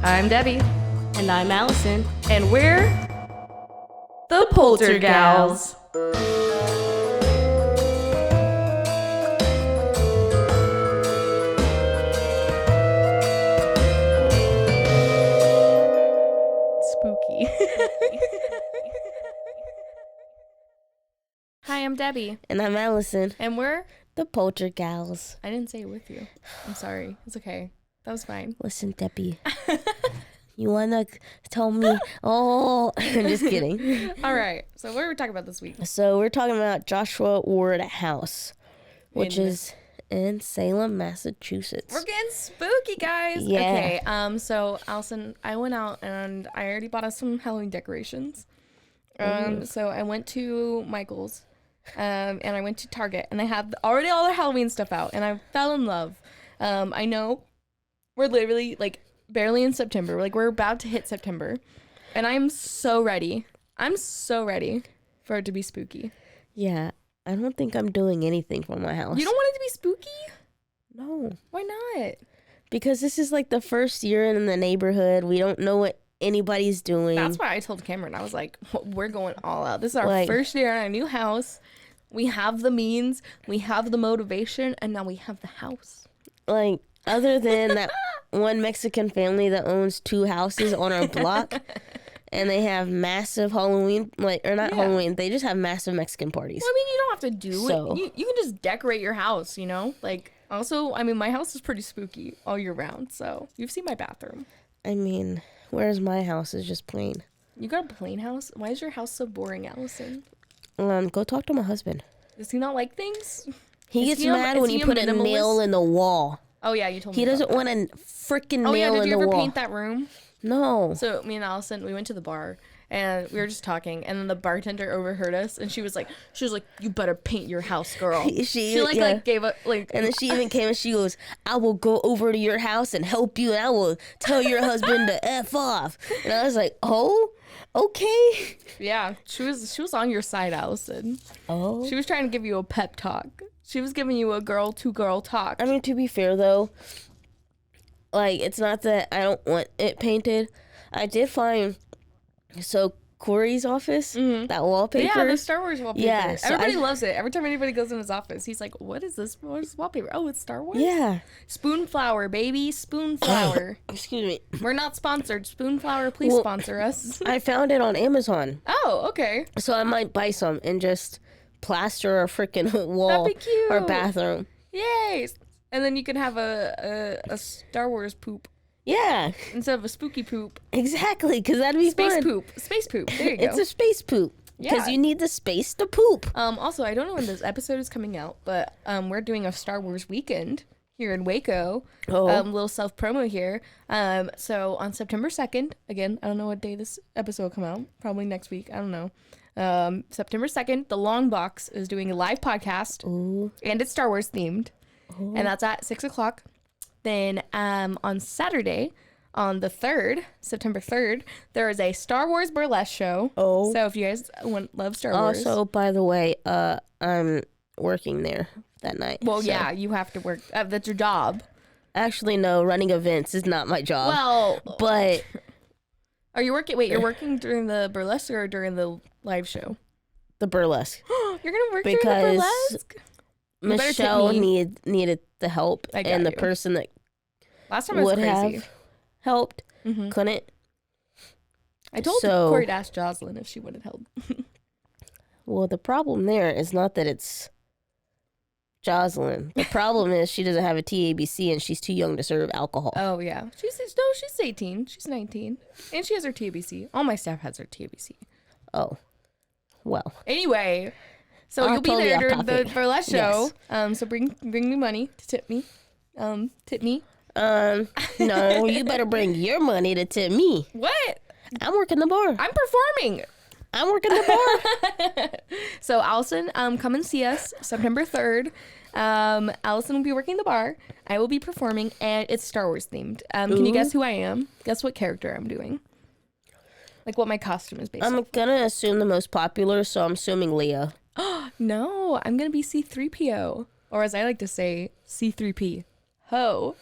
I'm Debbie. And I'm Alison. And we're the Poltergals. Spooky. Hi, I'm Debbie. And I'm Alison. And we're the Poltergals. I didn't say it with you. I'm sorry. It's okay. That was fine. Listen, Debbie. You want to tell me? Oh, I'm just kidding. All right. So what are we talking about this week? So we're talking about Joshua Ward House, which is in Salem, Massachusetts. We're getting spooky, guys. Yeah. Okay. So Alison, I went out and I already bought us some Halloween decorations. So I went to Michael's, and I went to Target, and they had already all the Halloween stuff out, and I fell in love. I know we're literally like barely in September. Like we're about to hit September, and I'm so ready. I'm so ready for it to be spooky. Yeah. I don't think I'm doing anything for my house. You don't want it to be spooky? No. Why not? Because this is like the first year in the neighborhood. We don't know what anybody's doing. That's why I told Cameron, I was like, we're going all out. This is our first year in our new house. We have the means, we have the motivation, and now we have the house. Like, other than that one Mexican family that owns 2 houses on our block, and they have massive Halloween, Halloween, they just have massive Mexican parties. Well, I mean, you don't have to do it. You can just decorate your house, you know? Like, also, I mean, my house is pretty spooky all year round, so you've seen my bathroom. I mean, whereas my house is just plain. You got a plain house? Why is your house so boring, Allison? Go talk to my husband. Does he not like things? He gets mad when you put a nail in the wall. Oh, yeah, you told me. He doesn't want a freaking nail in the wall. Oh, yeah, did you ever paint that room? No. So me and Allison, we went to the bar and we were just talking, and then the bartender overheard us, and she was like, you better paint your house, girl. she gave up and then she even came and she goes, I will go over to your house and help you, and I will tell your husband to F off. And I was like, oh, okay. Yeah, she was on your side, Allison. Oh. She was trying to give you a pep talk. She was giving you a girl to girl talk. I mean, to be fair though, like, it's not that I don't want it painted. I did find, so Corey's office, that wallpaper. Yeah, the Star Wars wallpaper. Yeah, so everybody loves it. Every time anybody goes in his office, he's like, what is this? What is this wallpaper? Oh, it's Star Wars? Yeah. Spoonflower, baby. Spoonflower. Excuse me. We're not sponsored. Spoonflower, please sponsor us. I found it on Amazon. Oh, okay. So I might buy some and just plaster our freaking wall. That'd be cute. Our bathroom. Yay. And then you can have a Star Wars poop. Yeah. Instead of a spooky poop. Exactly, because that'd be space fun. Poop. Space poop. There you go. It's a space poop. Because you need the space to poop. Also, I don't know when this episode is coming out, but we're doing a Star Wars weekend here in Waco. Oh. Little self-promo here. So on September 2nd, again, I don't know what day this episode will come out. Probably next week. I don't know. September 2nd, the Long Box is doing a live podcast. Ooh. And it's Star Wars themed. Ooh. And that's at 6 o'clock. Then on Saturday, on the 3rd, September 3rd, there is a Star Wars burlesque show. Oh. So if you guys love Star Wars. Also, by the way, I'm working there that night. Well, so. Yeah, you have to work. That's your job. Actually, no, running events is not my job. Well. But. Are you working? Wait, you're working during the burlesque or during the live show? The burlesque. You're going to work during the burlesque? Michelle needed the help, and the person that last time would have helped couldn't. I told Corey to ask Jocelyn if she would have helped. Well, the problem there is not that it's Jocelyn. The problem is she doesn't have a TABC and she's too young to serve alcohol. Oh yeah, she's 18. She's 19, and she has her TABC. All my staff has their TABC. Oh, well. Anyway. So you'll be there during the burlesque show. Yes. So bring me money to tip me. Tip me. No, you better bring your money to tip me. What? I'm working the bar. I'm performing. I'm working the bar. So Allison, come and see us September 3rd. Allison will be working the bar. I will be performing, and it's Star Wars themed. Can you guess who I am? Guess what character I'm doing? Like what my costume is based on. I'm gonna assume the most popular, so I'm assuming Leia. No, I'm going to be C-3PO. Or as I like to say, C-3P. Ho.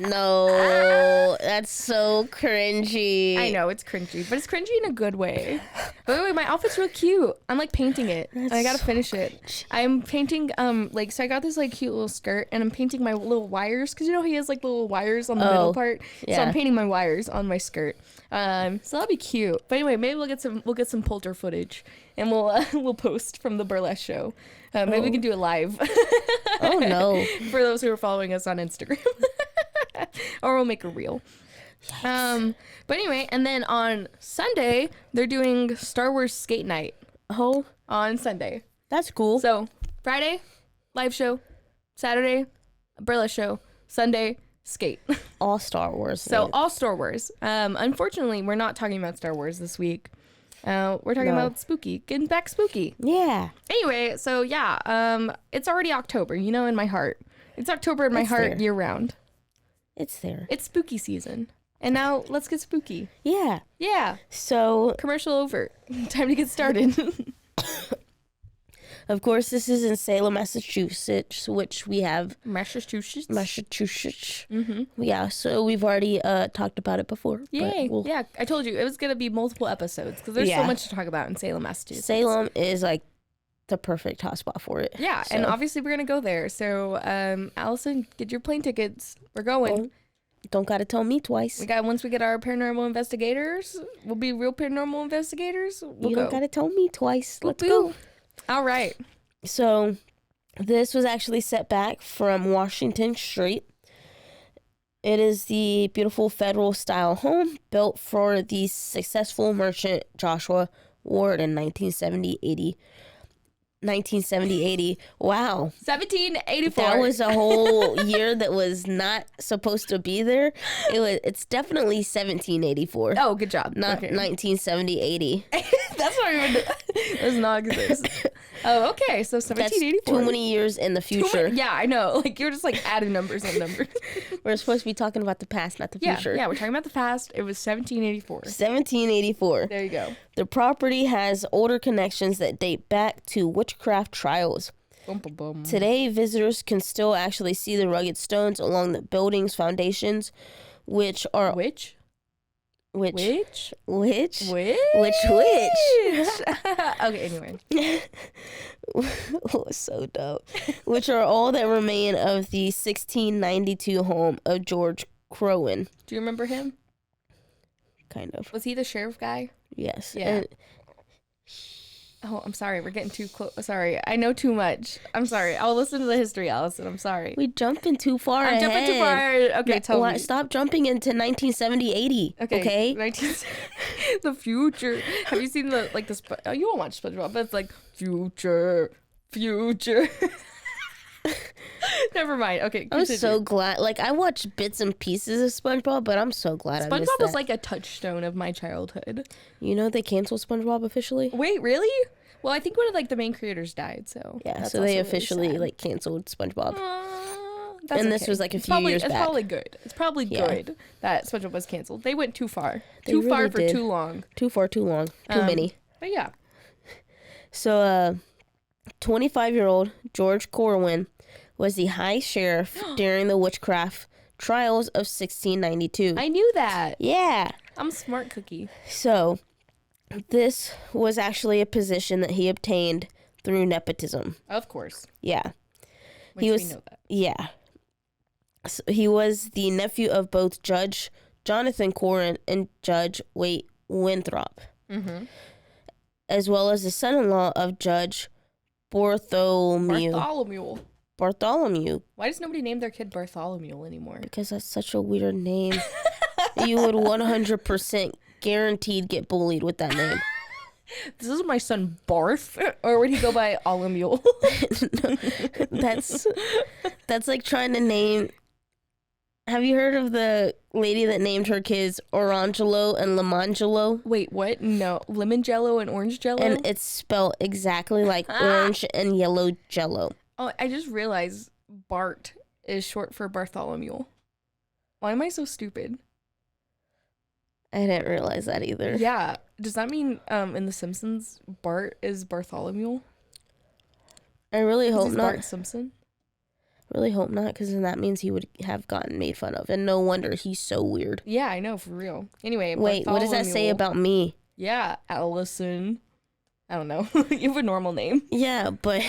No. No, that's so cringy. I know, it's cringy, but it's cringy in a good way. But wait, my outfit's real cute. I'm like painting it. I gotta finish it. I'm painting, so I got this like cute little skirt, and I'm painting my little wires, because you know he has like little wires on the middle part. Yeah. So I'm painting my wires on my skirt. So that'll be cute. But anyway, maybe we'll get some polter footage, and we'll post from the burlesque show. Maybe we can do it live. Oh no. For those who are following us on Instagram. Or we'll make a reel. But anyway, and then on Sunday, they're doing Star Wars Skate Night. Oh, On Sunday. that's cool. So Friday, live show. Saturday, burlesque show. Sunday, skate. All Star Wars. So all Star Wars. Unfortunately, we're not talking about Star Wars this week. We're talking about spooky. Getting back spooky. Yeah. Anyway, so yeah, it's already October, in my heart. It's October in my heart year round. It's there. It's spooky season. And now let's get spooky. Yeah. Yeah. So, Commercial over. Time to get started. of course, this is in Salem, Massachusetts, which we have. Massachusetts. Mm-hmm. Yeah, so we've already talked about it before. Yay. Yeah, I told you it was going to be multiple episodes because there's so much to talk about in Salem, Massachusetts. Salem is like the perfect hotspot for it. Yeah, and obviously we're going to go there. So, Allison, get your plane tickets. We're going. Don't gotta tell me twice. Once we get our paranormal investigators, we'll be real paranormal investigators. You don't gotta tell me twice. Let's go. All right. So, this was actually set back from Washington Street. It is the beautiful federal style home built for the successful merchant Joshua Ward in 1970-80. Wow. 1784. That was a whole year that was not supposed to be there. It's definitely 1784. Oh, good job. Not 1970-80. That's not even. Does not exist. Oh, okay. So 1784. That's too many years in the future. Yeah, I know. Like you're just like adding numbers and numbers. We're supposed to be talking about the past, not the future. Yeah, we're talking about the past. It was 1784. 1784. There you go. The property has older connections that date back to witchcraft trials. Bum, bum, bum. Today, visitors can still actually see the rugged stones along the building's foundations, which are... Which? Okay, anyway. So dope. Which are all that remain of the 1692 home of George Crowan. Do you remember him? Kind of. Was he the sheriff guy? Yes. Yeah. Oh, I'm sorry. We're getting too close. Sorry. I know too much. I'm sorry. I'll listen to the history, Allison. I'm sorry. We jumping too far I'm ahead. jumping too far. Okay, tell me. Stop jumping into 1970-80. Okay? 19... the future. Have you seen the, like, you won't watch SpongeBob, but it's like, future. Never mind. Okay, continue. I'm so glad. Like, I watched bits and pieces of SpongeBob, but I'm so glad I missed SpongeBob that. was like a touchstone of my childhood. You know they canceled SpongeBob officially? Wait, really? Well, I think one of like the main creators died, so yeah. So they officially really and SpongeBob. This was like a few years back. It's probably good. It's probably good that SpongeBob was canceled. They went too far. Too far for too long. Too far, too long. Too many. But yeah. So, 25-year-old George Corwin was the high sheriff during the witchcraft trials of 1692. I knew that. Yeah. I'm a smart cookie. So, this was actually a position that he obtained through nepotism. Of course. Yeah. We know that. Yeah. So he was the nephew of both Judge Jonathan Corwin and Judge Wade Winthrop, as well as the son-in-law of Judge Bartholomew. Why does nobody name their kid Bartholomew anymore? Because that's such a weird name. You would 100% guaranteed get bullied with that name. This is my son Barth, or would he go by Olymule? That's like trying to name. Have you heard of the lady that named her kids Orangelo and Lamangelo? Wait, what? No, lemon jello and orange jello, and it's spelled exactly like orange and yellow jello. Oh, I just realized Bart is short for Bartholomew. Why am I so stupid? I didn't realize that either. Yeah. Does that mean in The Simpsons, Bart is Bartholomew? I really hope not. Bart Simpson? Really hope not, because then that means he would have gotten made fun of. And no wonder he's so weird. Yeah, I know, for real. Anyway. Wait, what does that say about me? Yeah, Allison. I don't know. You have a normal name. Yeah, but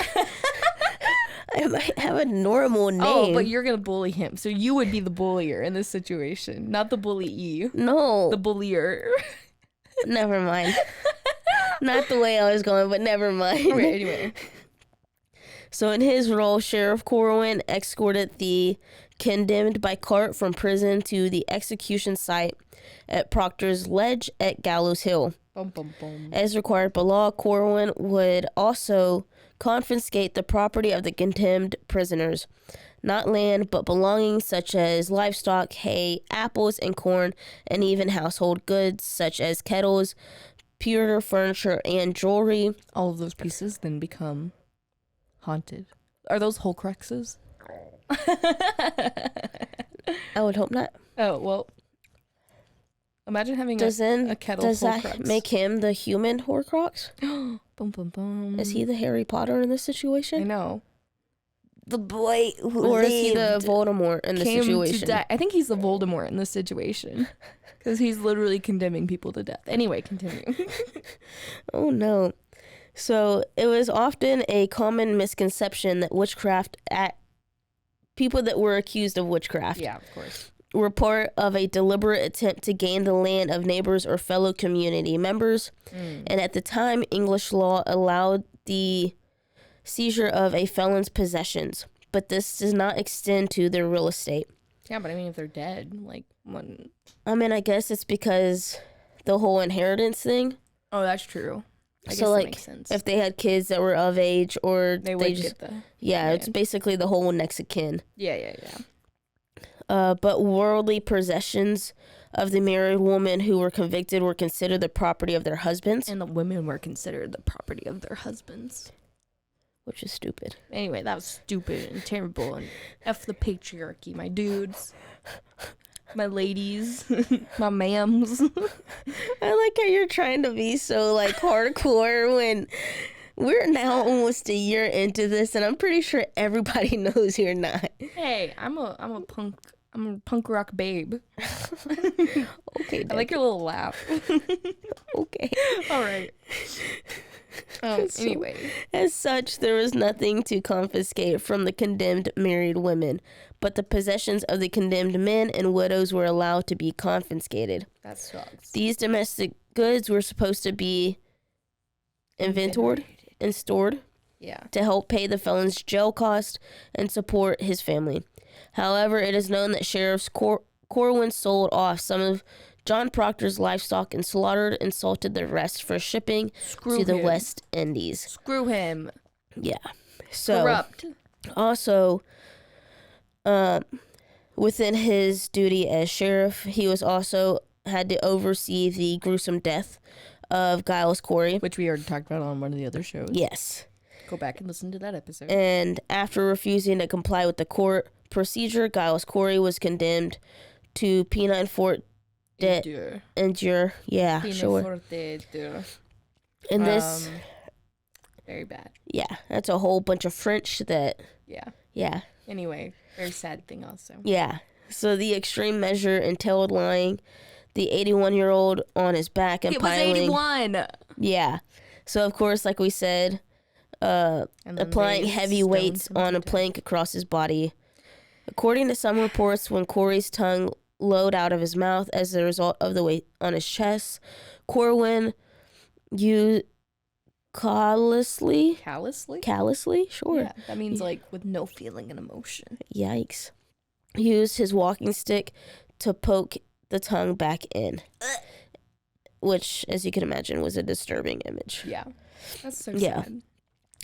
I might have a normal name. Oh, but you're going to bully him. So you would be the bullier in this situation, not the bully. No. The bullier. Never mind. Not the way I was going, but never mind. Okay, anyway. So in his role, Sheriff Corwin escorted the condemned by cart from prison to the execution site at Proctor's Ledge at Gallows Hill. Bum, bum, bum. As required by law, Corwin would also confiscate the property of the condemned prisoners. Not land, but belongings such as livestock, hay, apples, and corn, and even household goods such as kettles, pewter, furniture, and jewelry. All of those pieces then become haunted. Are those Horcruxes? I would hope not. Oh, well. Imagine having a kettle Does Horcrux. that make him the human Horcrux? Bum, bum, bum. Is he the Harry Potter in this situation? I know. The boy who or is he the Voldemort in the situation? I think he's the Voldemort in this situation. Because he's literally condemning people to death. Anyway, continue. Oh, no. So it was often a common misconception that people that were accused of witchcraft Yeah, of course. were part of a deliberate attempt to gain the land of neighbors or fellow community members. And at the time, English law allowed the seizure of a felon's possessions, but this does not extend to their real estate. Yeah, but I mean, if they're dead, like, when... I mean, I guess it's because the whole inheritance thing. Oh, that's true. I guess so, that makes sense. if they had kids that were of age or they would get the... Yeah, land. it's basically the whole next of kin. Yeah. But worldly possessions of the married women who were convicted were considered the property of their husbands. And the women were considered the property of their husbands. Which is stupid. Anyway, that was stupid and terrible. And F the patriarchy, my dudes. My ladies. My ma'ams. I like how you're trying to be so, like, hardcore when we're now almost a year into this, and I'm pretty sure everybody knows you're not. Hey, I'm a punk rock babe. Okay, I like your little laugh. Okay. All right. Anyway. As such, there was nothing to confiscate from the condemned married women, but the possessions of the condemned men and widows were allowed to be confiscated. That sucks. These domestic goods were supposed to be inventoried and stored to help pay the felon's jail cost and support his family. However, it is known that Sheriff Corwin sold off some of John Proctor's livestock and slaughtered and salted the rest for shipping to the West Indies. Screw him. Yeah. So, corrupt. Also, within his duty as sheriff, he was also had to oversee the gruesome death of Giles Corey. Which we already talked about on one of the other shows. Yes. Go back and listen to that episode. And after refusing to comply with the court procedure, Giles Corey was condemned to penine fort endure. Yeah, Pina sure. forte, And this... very bad. Yeah, that's a whole bunch of French that... Yeah. Anyway, very sad thing also. Yeah. So the extreme measure entailed lying the 81-year-old on his back and piling... It was 81! Yeah. So, of course, like we said, applying heavy weights on a plank across his body. According to some reports, when Corey's tongue flowed out of his mouth as a result of the weight on his chest, Corwin used callously? Sure. Yeah, that means like with no feeling and emotion. Yikes. Used his walking stick to poke the tongue back in. Which, as you can imagine, was a disturbing image. Yeah. That's so sad.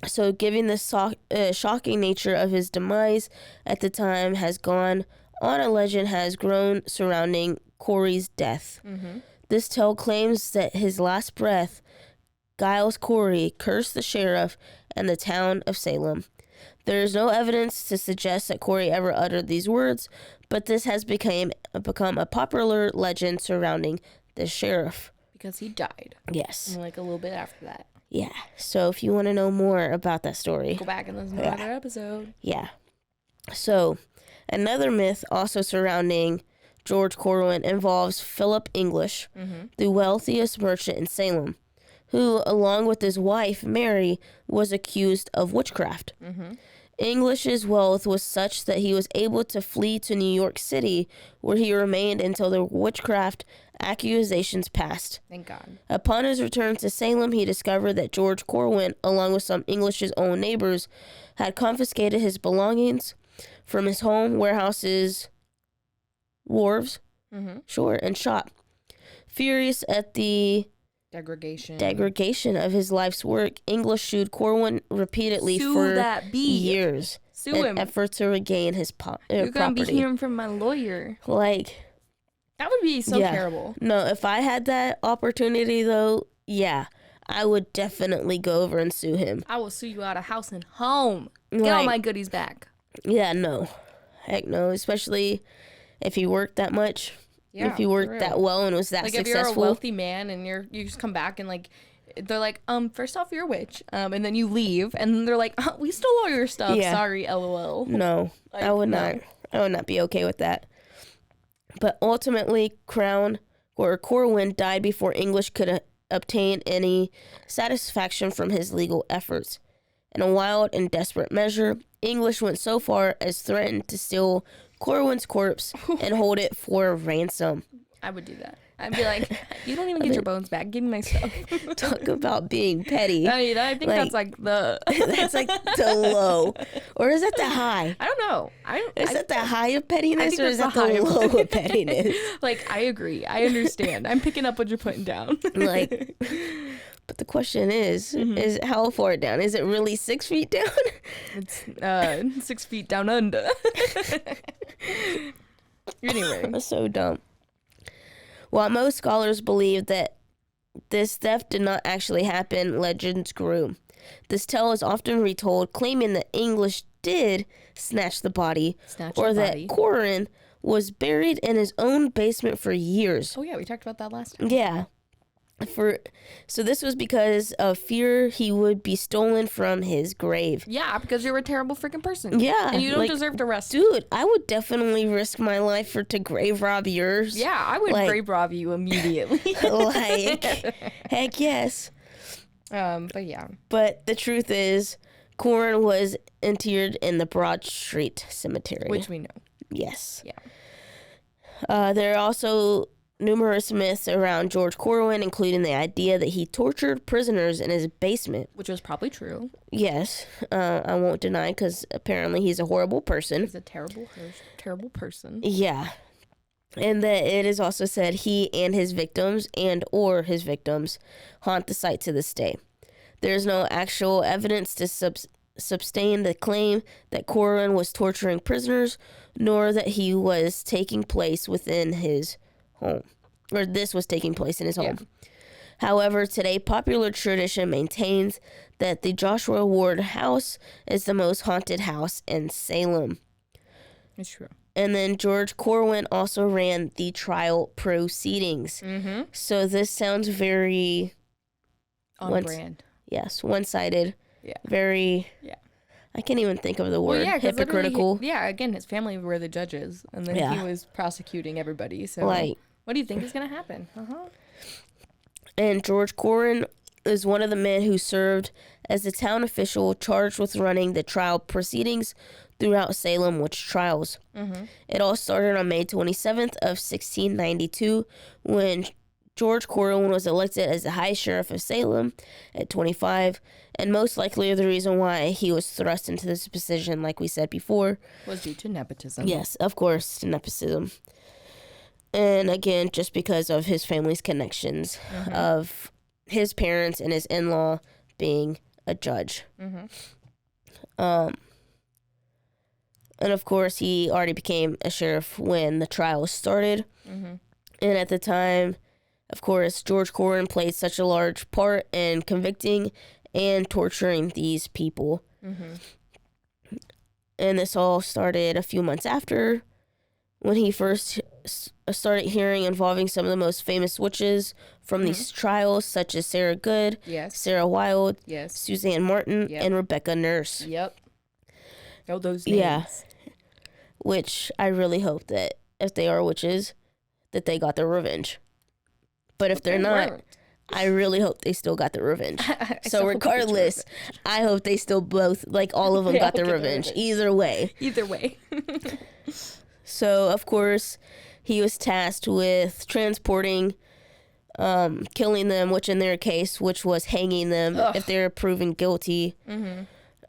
So, given the shocking nature of his demise at the time has gone on, a legend has grown surrounding Corey's death. Mm-hmm. This tale claims that his last breath, Giles Corey cursed the sheriff and the town of Salem. There is no evidence to suggest that Corey ever uttered these words, but this has become a popular legend surrounding the sheriff. Because he died. Yes. And like a little bit after that. Yeah. So if you want to know more about that story, go back and listen to another episode. Yeah. So, another myth also surrounding George Corwin involves Philip English, the wealthiest merchant in Salem, who, along with his wife, Mary, was accused of witchcraft. English's wealth was such that he was able to flee to New York City, where he remained until the witchcraft accusations passed. Thank God. Upon his return to Salem, he discovered that George Corwin, along with some English's own neighbors, had confiscated his belongings from his home, warehouses, wharves, and shop. Furious at the degradation of his life's work, English sued Corwin repeatedly for years in effort to regain his You're gonna property. be hearing from my lawyer. Like, that would be so terrible. No, if I had that opportunity, though, yeah, I would definitely go over and sue him. I will sue you out of house and home. Get all my goodies back. Yeah, no. Heck no. Especially if he worked that much. Yeah, if he worked that well and was that successful. Like, if you're a wealthy man and you just come back and, like, they're like, first off, you're a witch. And then you leave. And then they're like, we stole all your stuff. Yeah. Sorry, LOL. No, like, I would not. I would not be okay with that. But ultimately, Corwin died before English could obtain any satisfaction from his legal efforts. In a wild and desperate measure, English went so far as threatened to steal Corwin's corpse and hold it for ransom. I would do that. I'd be like, you don't even get your bones back. Give me my stuff. Talk about being petty. I mean, I think that's like the... that's like the low. Or is that the high? I don't know. Is that the high of pettiness, or is that the low of pettiness? Like, I agree. I understand. I'm picking up what you're putting down. Like... But the question is how far down? Is it really 6 feet down? It's 6 feet down under. Anyway. That's so dumb. While most scholars believe that this theft did not actually happen, legends grew. This tale is often retold, claiming that English did snatch the body, that Corwin was buried in his own basement for years. Oh yeah, we talked about that last time. Yeah. So this was because of fear he would be stolen from his grave. Yeah, because you're a terrible freaking person. Yeah. And you don't deserve to rest. Dude, I would definitely risk my life to grave rob yours. Yeah, I would grave rob you immediately. Heck yes. But yeah. But the truth is, Corwin was interred in the Broad Street Cemetery. Which we know. Yes. Yeah. There are also numerous myths around George Corwin, including the idea that he tortured prisoners in his basement. Which was probably true. Yes. I won't deny, because apparently he's a horrible person. He's a terrible person. Yeah. And that it is also said he and his victims haunt the site to this day. There's no actual evidence to sustain the claim that Corwin was torturing prisoners, nor that he was taking place within his home, or this was taking place in his home. Yeah. However, today popular tradition maintains that the Joshua Ward house is the most haunted house in Salem. It's true. And then George Corwin also ran the trial proceedings. Mm-hmm. So this sounds very on brand. Yes, one-sided. Yeah. Very. Yeah. I can't even think of the word. Hypocritical. Again, his family were the judges, and then he was prosecuting everybody. So, what do you think is going to happen? And George Corwin is one of the men who served as the town official charged with running the trial proceedings throughout Salem witch trials. Mm-hmm. It all started on May 27th of 1692 when George Corwin was elected as the High Sheriff of Salem at 25, and most likely the reason why he was thrust into this position, like we said before, was due to nepotism. Yes, of course, nepotism. And again, just because of his family's connections of his parents and his in-law being a judge. Mm-hmm. And of course, he already became a sheriff when the trial started. Mm-hmm. And at the time, of course, George Corwin played such a large part in convicting and torturing these people. Mm-hmm. And this all started a few months after, when he first started hearing involving some of the most famous witches from these trials, such as Sarah Good, Sarah Wilde, Suzanne Martin, and Rebecca Nurse. Yep. Oh, those names. Yeah. which I really hope that if they are witches, that they got their revenge. But if they're not, I really hope they still got their revenge. So regardless, I hope they still both, like all of them got their revenge. Either way. Either way. So, of course, he was tasked with transporting, killing them, which in their case, which was hanging them if they were proven guilty.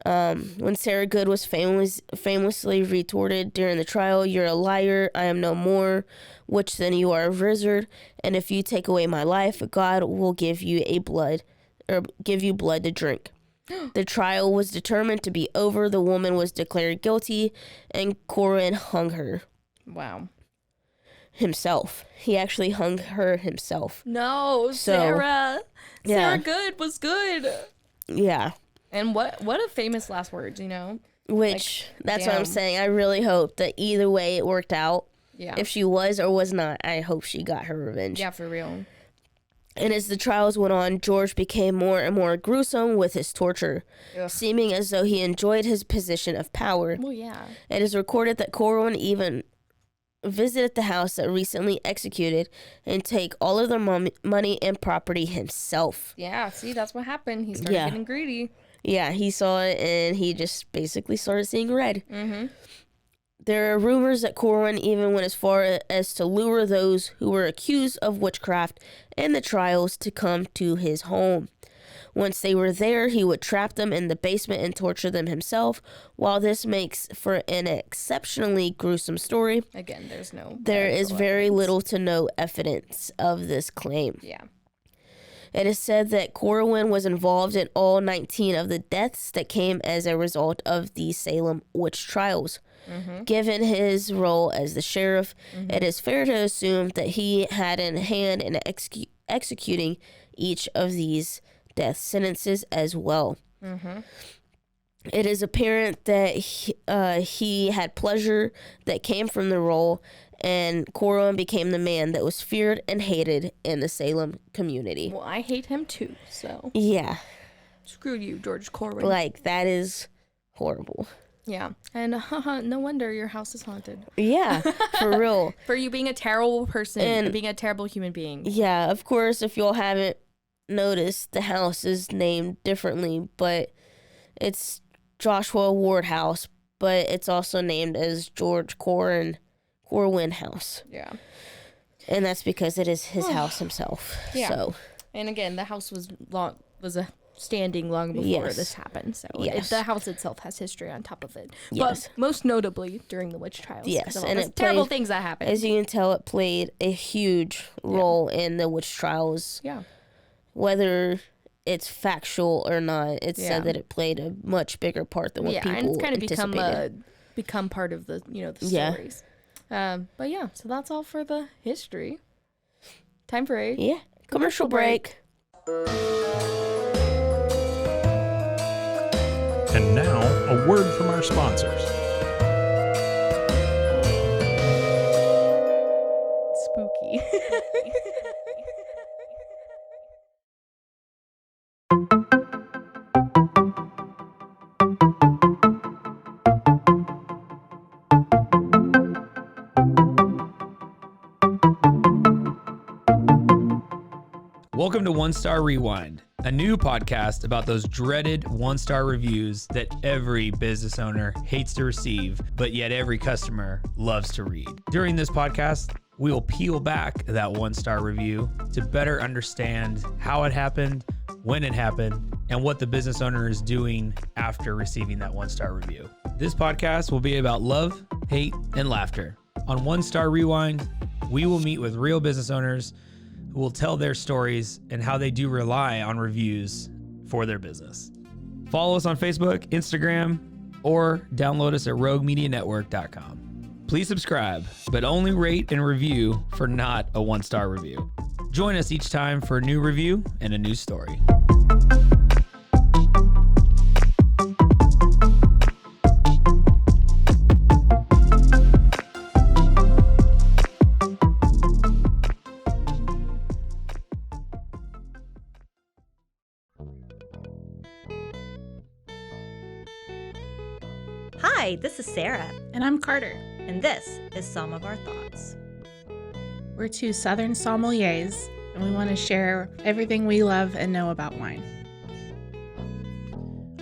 When Sarah Good was famously retorted during the trial, "You're a liar, I am no more, which then you are a wizard, and if you take away my life, God will give you blood to drink." The trial was determined to be over. The woman was declared guilty, and Corwin hung her. Wow. Himself. He actually hung her himself. No, Sarah. Sarah Good was good. Yeah. And what a famous last words, you know? Which, that's what I'm saying. I really hope that either way it worked out. Yeah. If she was or was not, I hope she got her revenge. Yeah, for real. And as the trials went on, George became more and more gruesome with his torture, seeming as though he enjoyed his position of power. Well, yeah. It is recorded that Corwin even visited the house that recently executed and take all of their money and property himself. Yeah, see, that's what happened. He started getting greedy. Yeah, he saw it and he just basically started seeing red. There are rumors that Corwin even went as far as to lure those who were accused of witchcraft in the trials to come to his home. Once they were there, he would trap them in the basement and torture them himself. While this makes for an exceptionally gruesome story, again, there is very little to no evidence of this claim. Yeah. It is said that Corwin was involved in all 19 of the deaths that came as a result of the Salem witch trials. Given his role as the sheriff, it is fair to assume that he had a hand in executing each of these death sentences as well. It is apparent that he had pleasure that came from the role, and Corwin became the man that was feared and hated in the Salem community. Well, I hate him too, so. Yeah. Screw you, George Corwin. Like, that is horrible. Yeah. And no wonder your house is haunted. Yeah, for real. For you being a terrible person and being a terrible human being. Yeah, of course, if y'all haven't noticed, the house is named differently, but it's Joshua Ward House, but it's also named as George Corwin House. Yeah. And that's because it is his house himself. Yeah. So. And again, the house was standing long before this happened. So the house itself has history on top of it. Yes. But most notably during the witch trials. Yes. And it terrible things that happened. As you can tell, it played a huge role in the witch trials. Yeah. Whether it's factual or not, it's said that it played a much bigger part than what people and it's kind of anticipated. become part of the the stories. But yeah, so that's all for the history. Time for a commercial break. And now, a word from our sponsors. Spooky. Welcome to One Star Rewind, a new podcast about those dreaded one-star reviews that every business owner hates to receive, but yet every customer loves to read. During this podcast, we will peel back that one-star review to better understand how it happened, when it happened, and what the business owner is doing after receiving that one-star review. This podcast will be about love, hate, and laughter. On One Star Rewind, we will meet with real business owners who will tell their stories and how they do rely on reviews for their business. Follow us on Facebook, Instagram, or download us at roguemedianetwork.com. Please subscribe, but only rate and review for not a one-star review. Join us each time for a new review and a new story. Hi, this is Sarah. And I'm Carter. and this is some of our thoughts. We're two Southern sommeliers, and we want to share everything we love and know about wine.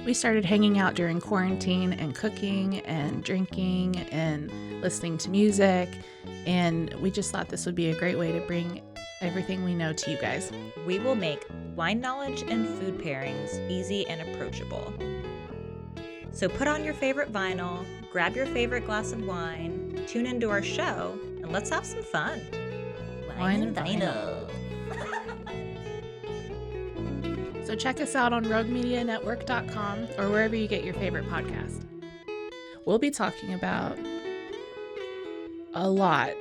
We started hanging out during quarantine and cooking and drinking and listening to music, and we just thought this would be a great way to bring everything we know to you guys. We will make wine knowledge and food pairings easy and approachable. So put on your favorite vinyl, grab your favorite glass of wine, tune into our show, and let's have some fun. Wine and vinyl. So check us out on roguemedianetwork.com or wherever you get your favorite podcast. We'll be talking about a lot.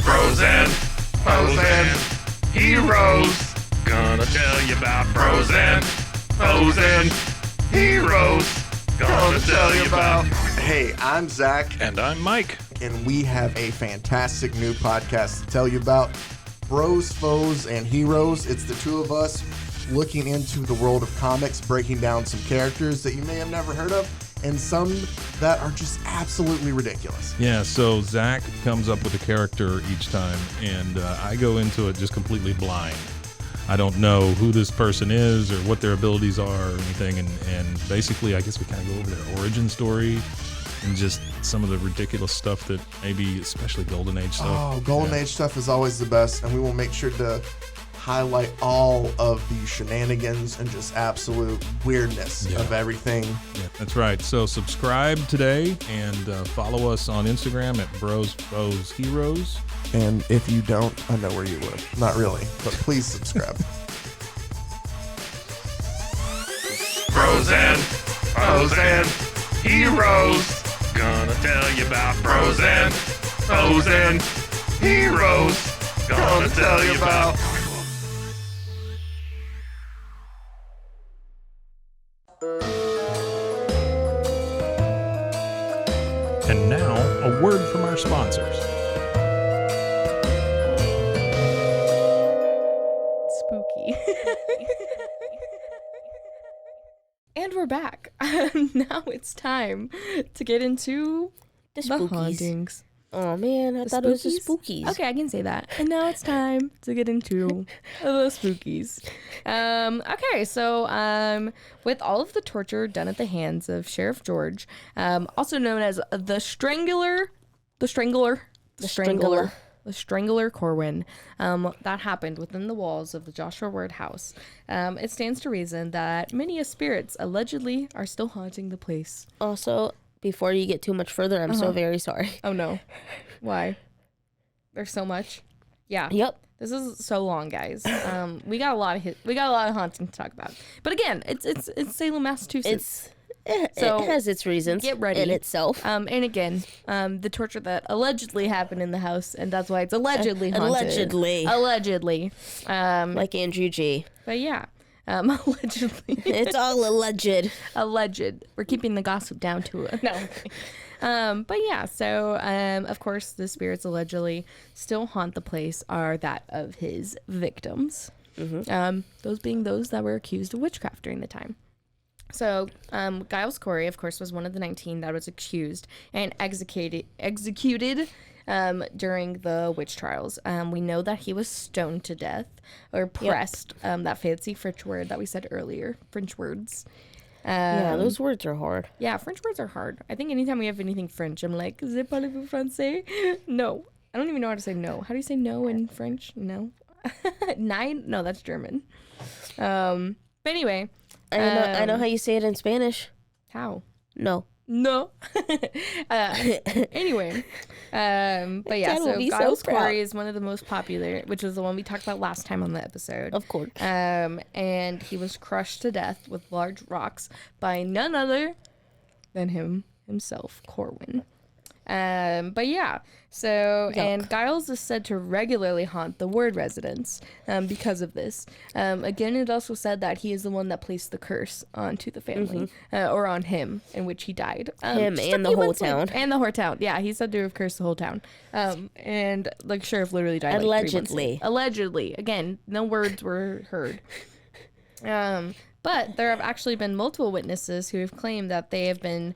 Pros and heroes. Gonna tell you about pros and heroes. Gonna tell you about. Hey, I'm Zach, And I'm Mike. and we have a fantastic new podcast to tell you about. Bros, Foes, and Heroes. It's the two of us looking into the world of comics, breaking down some characters that you may have never heard of, and some that are just absolutely ridiculous. Yeah, so Zach comes up with a character each time, and I go into it just completely blind. I don't know who this person is or what their abilities are or anything, and basically I guess we kind of go over their origin story and just some of the ridiculous stuff that maybe, especially Golden Age stuff. Oh, Golden Age stuff is always the best, and we will make sure to highlight all of the shenanigans and just absolute weirdness of everything. Yeah, that's right. So subscribe today and follow us on Instagram at Bros Foes Heroes. And if you don't, I know where you live. Not really, but please subscribe. Pros and heroes. Gonna tell you about pros and heroes. Gonna tell you about. And now, a word from our sponsors. Spooky. And we're back. Now it's time to get into The the spookies. hauntings. Oh man, I thought it was the spookies. Okay, I can say that. And now it's time to get into the spookies. Okay, so with all of the torture done at the hands of Sheriff George, also known as the Strangler Corwin, that happened within the walls of the Joshua Ward house. It stands to reason that many spirits allegedly are still haunting the place. Also, before you get too much further, I'm so very sorry. Oh no. Why? There's so much. Yeah. Yep. This is so long, guys. We got a lot of haunting to talk about. But again, it's Salem, Massachusetts. It So, has its reasons get ready. in itself. And again, the torture that allegedly happened in the house, and that's why it's allegedly haunted. Allegedly. Like Andrew G. But yeah. Allegedly. It's all alleged. Alleged. We're keeping the gossip down to it. No. But yeah, so of course the spirits allegedly still haunt the place are that of his victims. Those being those that were accused of witchcraft during the time. So Giles Corey, of course, was one of the 19 that was accused and executed during the witch trials. We know that he was stoned to death or pressed, that fancy French word that we said earlier, French words. Yeah, those words are hard. Yeah, French words are hard. I think anytime we have anything French, I'm like, "Je parlez-vous français?" No. I don't even know how to say no. How do you say no in French? No. Nine? No, that's German. But anyway. I know how you say it in Spanish. How? No. No. Anyway. But yeah, Dad will so be so Giles proud. Corey is one of the most popular, which was the one we talked about last time on the episode. Of course. And he was crushed to death with large rocks by none other than himself, Corwin. But yeah, so, Yuck. and Giles is said to regularly haunt the Ward residence because of this. Again, it also said that he is the one that placed the curse onto the family, or on him, in which he died. Him just and a the few whole months later. town. And the whole town. Yeah, he's said to have cursed the whole town. And the sheriff literally died like 3 months Allegedly. later. Allegedly. Again, no words were heard. But there have actually been multiple witnesses who have claimed that they have been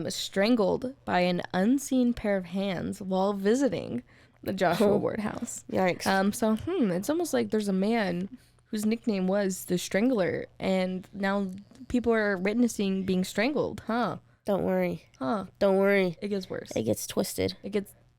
strangled by an unseen pair of hands while visiting the Joshua Ward house. Yikes. So it's almost like there's a man whose nickname was the Strangler, and now people are witnessing being strangled. Don't worry. Huh. Don't worry. It gets worse. It gets twisted.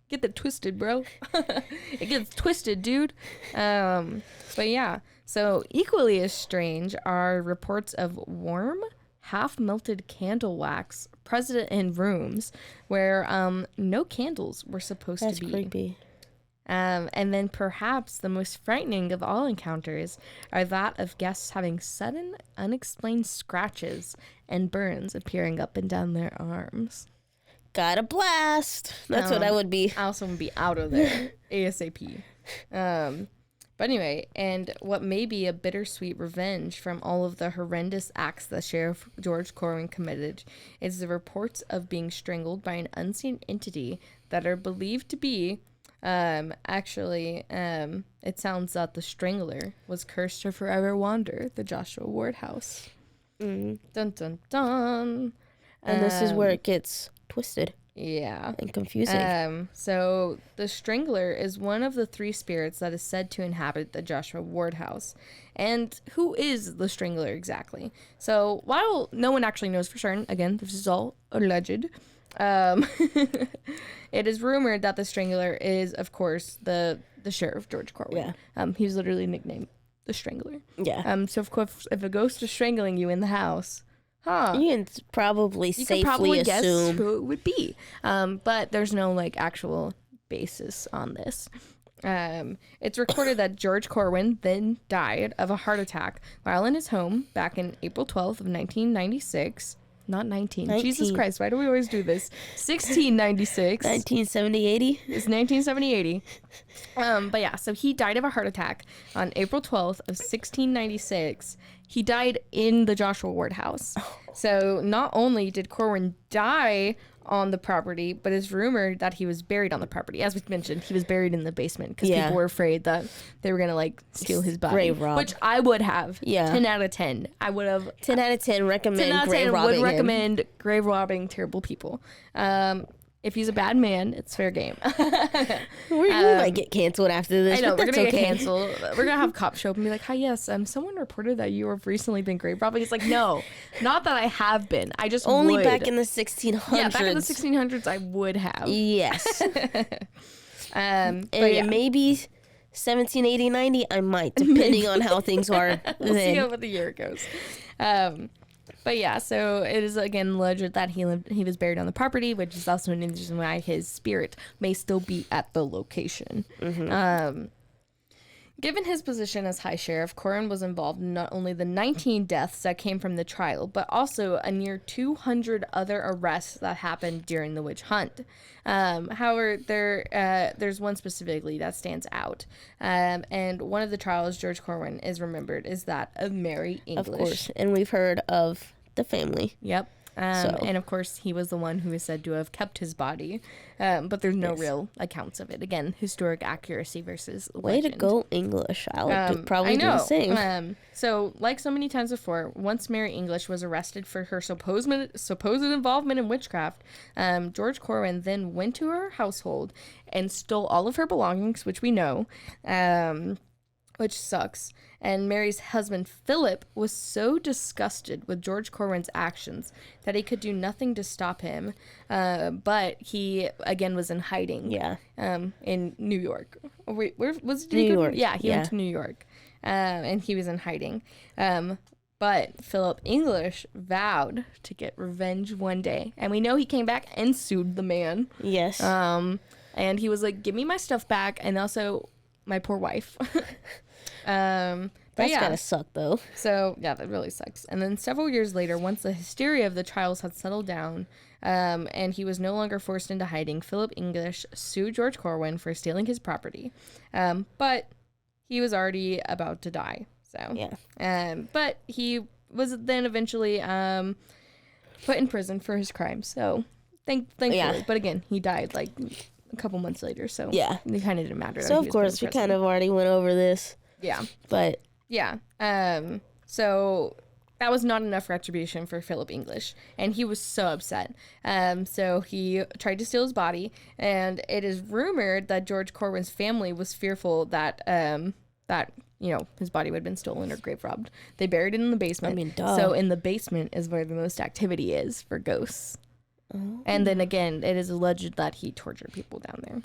Get the twisted, bro. It gets twisted, dude. But yeah, so equally as strange are reports of warm, half-melted candle wax present in rooms where no candles were supposed That's to be. creepy. And then perhaps the most frightening of all encounters are that of guests having sudden, unexplained scratches and burns appearing up and down their arms. Got a blast. That's what I would be. I also would be out of there ASAP. But anyway, and what may be a bittersweet revenge from all of the horrendous acts that Sheriff George Corwin committed is the reports of being strangled by an unseen entity that are believed to be, it sounds that the strangler was cursed to forever wander the Joshua Ward house. Dun dun dun. And this is where it gets twisted Yeah. and confusing. So the Strangler is one of the 3 spirits that is said to inhabit the Joshua Ward house. And who is the Strangler exactly? So while no one actually knows for certain, again, this is all alleged, it is rumored that the Strangler is, of course, the Sheriff George Corwin. Yeah. He was literally nicknamed the Strangler. Yeah. So of course, if a ghost is strangling you in the house, You can probably you safely can probably guess assume. who it would be. But there's no like actual basis on this. It's recorded that George Corwin then died of a heart attack while in his home back in April 12th of 1996. Not 19. 19. Jesus Christ, why do we always do this? 1696. 1970-80? It's 1970-80. But yeah, so he died of a heart attack on April 12th of 1696. He died in the Joshua Ward house. So not only did Corwin die on the property, but it's rumored that he was buried on the property. As we mentioned, he was buried in the basement because Yeah. people were afraid that they were going to like steal his body. Grave rob. Which I would have. Yeah. 10 out of 10. I would have. 10 out of 10 recommend 10 out of grave 10 robbing would him. recommend grave robbing terrible people. If he's a bad man, it's fair game. We might get canceled after this. I know, but we're that's gonna okay. get canceled. We're gonna have cops show up and be like, "Hi, yes, someone reported that you have recently been grave robbing." It's like, no, not that I have been. I just Only would. back in the 1600s. Yeah, back in the 1600s, I would have. Yes. And And maybe 1780, 90, I might, depending on how things are we'll see then. how the year goes. But yeah, so it is again alleged that he was buried on the property, which is also an reason why his spirit may still be at the location. Given his position as High Sheriff, Corwin was involved in not only the 19 deaths that came from the trial, but also a near 200 other arrests that happened during the witch hunt. However, there's one specifically that stands out. And one of the trials George Corwin is remembered is that of Mary English. Of course. And we've heard of the family. Yep. And of course, he was the one who is said to have kept his body, but there's no real accounts of it. Again, historic accuracy versus Way legend. to go, English. I would probably I do know. the same. So, like so many times before, once Mary English was arrested for her supposed involvement in witchcraft, George Corwin then went to her household and stole all of her belongings, which we know, which sucks. And Mary's husband, Philip, was so disgusted with George Corwin's actions that he could do nothing to stop him. But he, again, was in hiding. Yeah. In New York. Wait, where was New York. Yeah, he Yeah. went to New York. And he was in hiding. But Philip English vowed to get revenge one day. And we know he came back and sued the man. Yes. And he was like, give me my stuff back and also my poor wife. But That's yeah. gotta suck, though. So, yeah, that really sucks. And then several years later, once the hysteria of the trials had settled down, and he was no longer forced into hiding, Philip English sued George Corwin for stealing his property. But he was already about to die. So, Yeah. But he was then eventually put in prison for his crimes. So, thankfully. Yeah. But again, he died like a couple months later. So, Yeah. it kind of didn't matter. So, of course, we kind of already went over this. Yeah. But, Yeah. So that was not enough retribution for Philip English, and he was so upset. So he tried to steal his body, and it is rumored that George Corwin's family was fearful that his body would have been stolen or grave robbed. They buried it in the basement. I mean, duh. So in the basement is where the most activity is for ghosts. Oh. And then again, it is alleged that he tortured people down there.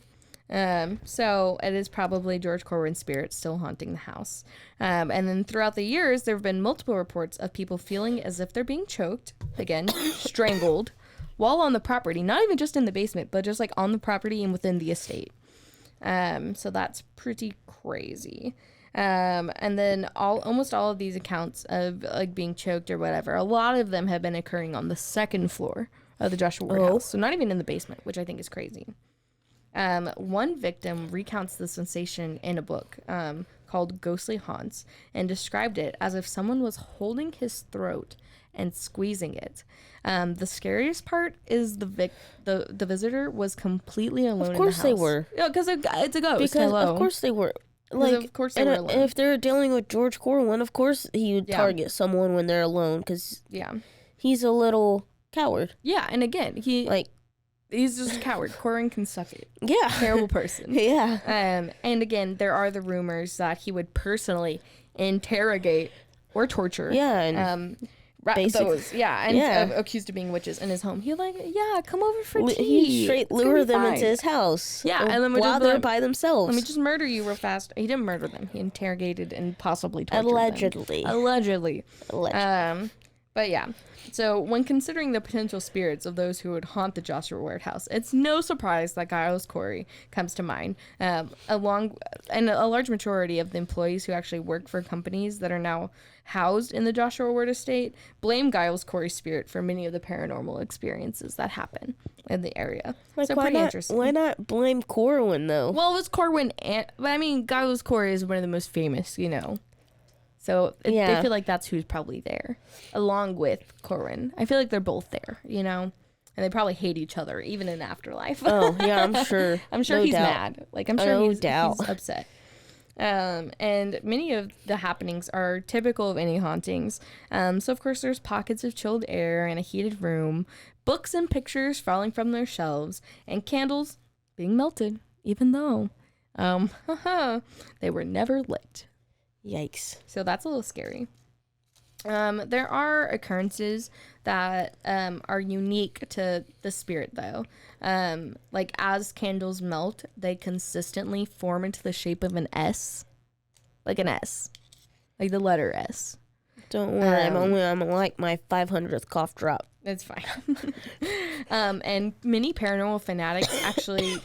So it is probably George Corwin's spirit still haunting the house. And then throughout the years, there have been multiple reports of people feeling as if they're being choked, again, strangled, while on the property, not even just in the basement, but just like on the property and within the estate. So that's pretty crazy. And then almost all of these accounts of like being choked or whatever, a lot of them have been occurring on the second floor of the Joshua Ward house. So not even in the basement, which I think is crazy. One victim recounts the sensation in a book called Ghostly Haunts and described it as if someone was holding his throat and squeezing it. The scariest part is the visitor was completely alone in the house. Of course they were. Yeah, because it's a ghost. Because, Hello. of course they were. Of course they were alone. If they're dealing with George Corwin, of course he would target someone when they're alone, because he's a little coward. Yeah, and again, he's just a coward. Corwin can suck it. Yeah. Terrible person. Yeah. And again, there are the rumors that he would personally interrogate or torture. Yeah. And accused of being witches in his home. He'd come over for tea. He straight lure them into his house. Yeah, and then while they're by themselves. Let me just murder you real fast. He didn't murder them. He interrogated and possibly tortured Allegedly. them. Allegedly. But yeah. So when considering the potential spirits of those who would haunt the Joshua Ward house, it's no surprise that Giles Corey comes to mind. And a large majority of the employees who actually work for companies that are now housed in the Joshua Ward estate blame Giles Corey's spirit for many of the paranormal experiences that happen in the area. So pretty interesting. Why not blame Corwin though? Well, it was Corwin, Giles Corey is one of the most famous, So I feel like that's who's probably there, along with Corwin. I feel like they're both there, and they probably hate each other even in afterlife. Oh yeah, I'm sure. I'm sure he's mad. I'm sure he's upset. And many of the happenings are typical of any hauntings. So of course there's pockets of chilled air in a heated room, books and pictures falling from their shelves, and candles being melted, even though they were never lit. Yikes. So that's a little scary. There are occurrences that are unique to the spirit, though. Like as candles melt, they consistently form into the shape of an S. Like an S. Like the letter S. Don't worry, I'm like my 500th cough drop. It's fine. And many paranormal fanatics actually...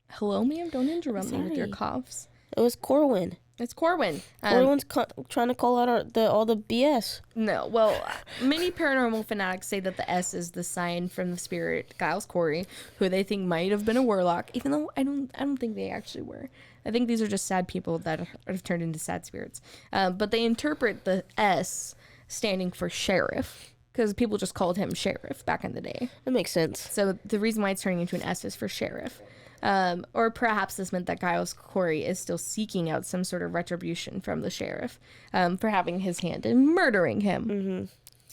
Hello, ma'am? Don't interrupt me with your coughs. It was Corwin. It's Corwin. Corwin's trying to call out all the BS. No, well, many paranormal fanatics say that the S is the sign from the spirit Giles Corey, who they think might have been a warlock, even though I don't think they actually were. I think these are just sad people that have turned into sad spirits. But they interpret the S standing for sheriff, because people just called him sheriff back in the day. That makes sense. So the reason why it's turning into an S is for sheriff. Or perhaps this meant that Giles Corey is still seeking out some sort of retribution from the sheriff for having his hand in murdering him.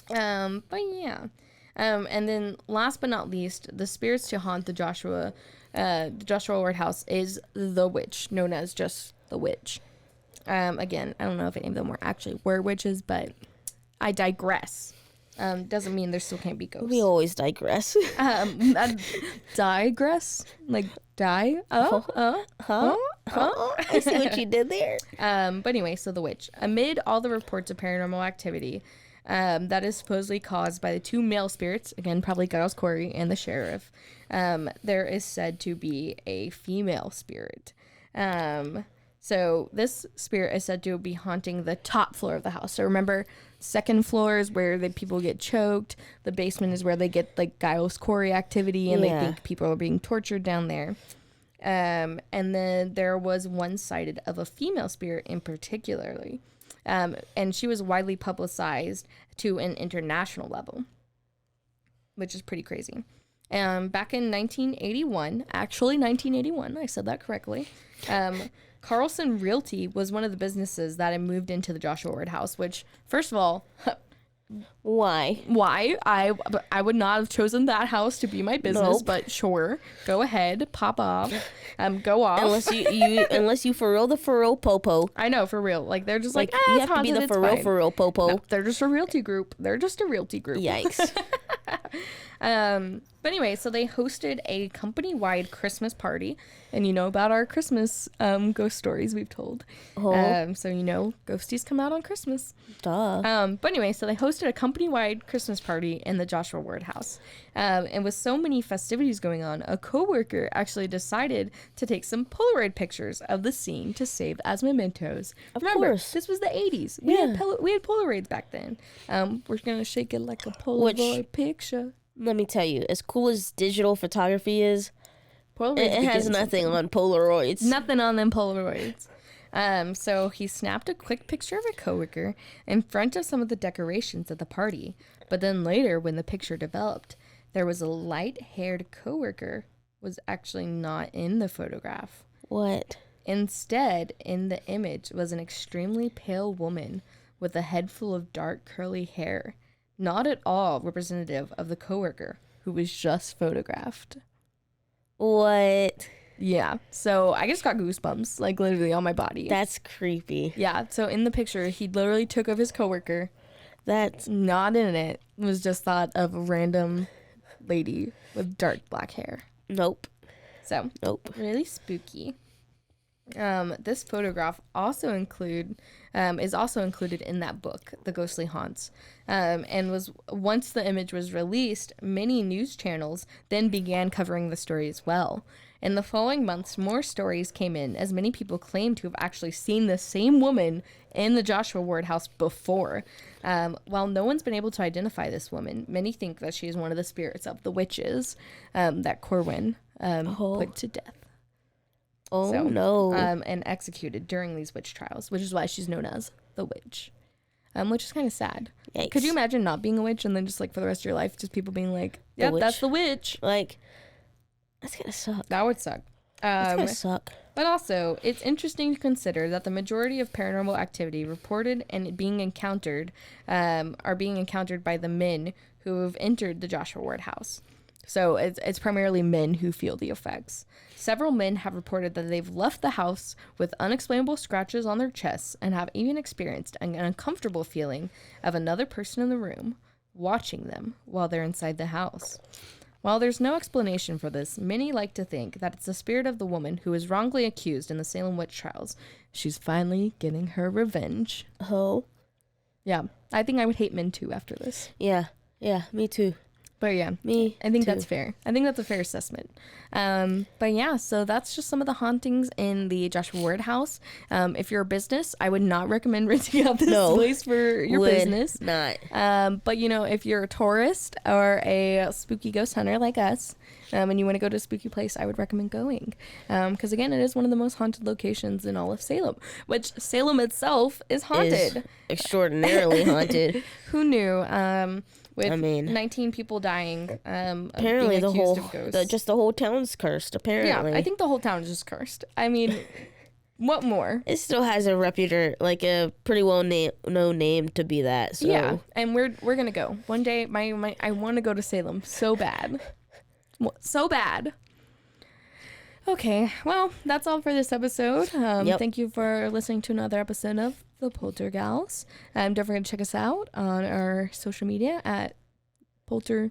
Mm-hmm. But yeah. And then last but not least, the spirits to haunt the Joshua Ward house is the witch, known as just the witch. Again, I don't know if any of them were witches, but I digress. Doesn't mean there still can't be ghosts. We always digress. Digress? Like die? I see what you did there. But anyway, so the witch. Amid all the reports of paranormal activity that is supposedly caused by the two male spirits, again, probably Giles Corey and the sheriff, there is said to be a female spirit. So this spirit is said to be haunting the top floor of the house. So remember, second floor is where the people get choked. The basement is where they get like Giles Corey activity, and they think people are being tortured down there. And then there was one cited of a female spirit in particularly. And she was widely publicized to an international level, which is pretty crazy. Back in 1981, actually 1981, I said that correctly, Carlson Realty was one of the businesses that had moved into the Joshua Ward house, which, first of all, Why? I would not have chosen that house to be my business, but sure, go ahead, pop off, go off. Unless you for real popo. I know, for real. Like, they're just like you have to be the for real popo. No, they're just a realty group. Yikes. But anyway, so they hosted a company-wide Christmas party, and you know about our Christmas ghost stories we've told. So you know, ghosties come out on Christmas. Duh. But anyway, so they hosted a company-wide Christmas party in the Joshua Ward house. And with so many festivities going on, a coworker actually decided to take some Polaroid pictures of the scene to save as mementos. Remember, course. this was the 80s. We had Polaroids back then. We're going to shake it like a Polaroid picture. Let me tell you, as cool as digital photography is, it has nothing on Polaroids. Nothing on them Polaroids. So he snapped a quick picture of a coworker in front of some of the decorations at the party. But then later, when the picture developed, there was a light-haired coworker was actually not in the photograph. What? Instead, in the image was an extremely pale woman with a head full of dark curly hair. Not at all representative of the coworker who was just photographed. What? Yeah. So I just got goosebumps, like literally on my body. That's creepy. Yeah. So in the picture, he literally took of his coworker. That's not in it. It was just thought of a random lady with dark black hair. Nope. So really spooky. This photograph also is also included in that book, The Ghostly Haunts, and was once the image was released, many news channels then began covering the story as well. In the following months, more stories came in, as many people claimed to have actually seen the same woman in the Joshua Ward house before. While no one's been able to identify this woman, many think that she is one of the spirits of the witches that Corwin put to death. No. And executed during these witch trials, which is why she's known as the witch. Which is kind of sad. Yikes. Could you imagine not being a witch and then just like for the rest of your life, just people being like, "Yep, that's the witch." Like, that's gonna suck. That would suck. That's gonna suck. But also, it's interesting to consider that the majority of paranormal activity reported and being encountered are being encountered by the men who have entered the Joshua Ward house. So it's primarily men who feel the effects. Several men have reported that they've left the house with unexplainable scratches on their chests and have even experienced an uncomfortable feeling of another person in the room watching them while they're inside the house. While there's no explanation for this, many like to think that it's the spirit of the woman who was wrongly accused in the Salem witch trials. She's finally getting her revenge. Oh. Yeah, I think I would hate men too after this. Yeah, me too. But yeah, I think that's fair. I think that's a fair assessment. But yeah, so that's just some of the hauntings in the Joshua Ward house. If you're a business, I would not recommend renting out this place for your business. Not. But you know, if you're a tourist or a spooky ghost hunter like us, and you want to go to a spooky place, I would recommend going. Because again, it is one of the most haunted locations in all of Salem, which Salem itself is haunted. Is extraordinarily haunted. Who knew? With 19 people dying, apparently of being accused of ghosts. The whole town's cursed. Apparently, yeah, I think the whole town is just cursed. I mean, what more? It still has a like a pretty well known name to be that. So. Yeah, and we're gonna go one day. I want to go to Salem so bad, so bad. Okay, well, that's all for this episode. Thank you for listening to another episode of The Poltergals. Don't forget to check us out on our social media at _Poltergals.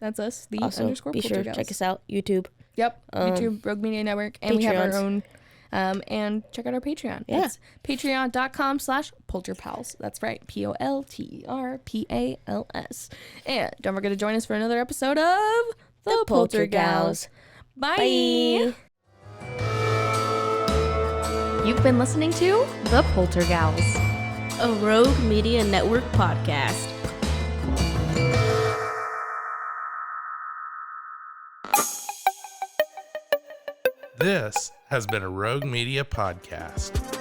That's us, also, _Poltergals. Be sure to check us out, YouTube. Yep, YouTube, Rogue Media Network, and we have our own. And check out our Patreon. Yeah. It's patreon.com/polterpals. That's right, POLTERPALS. And don't forget to join us for another episode of The Poltergals. Bye. Bye. You've been listening to The Poltergals, a Rogue Media Network podcast. This has been a Rogue Media podcast.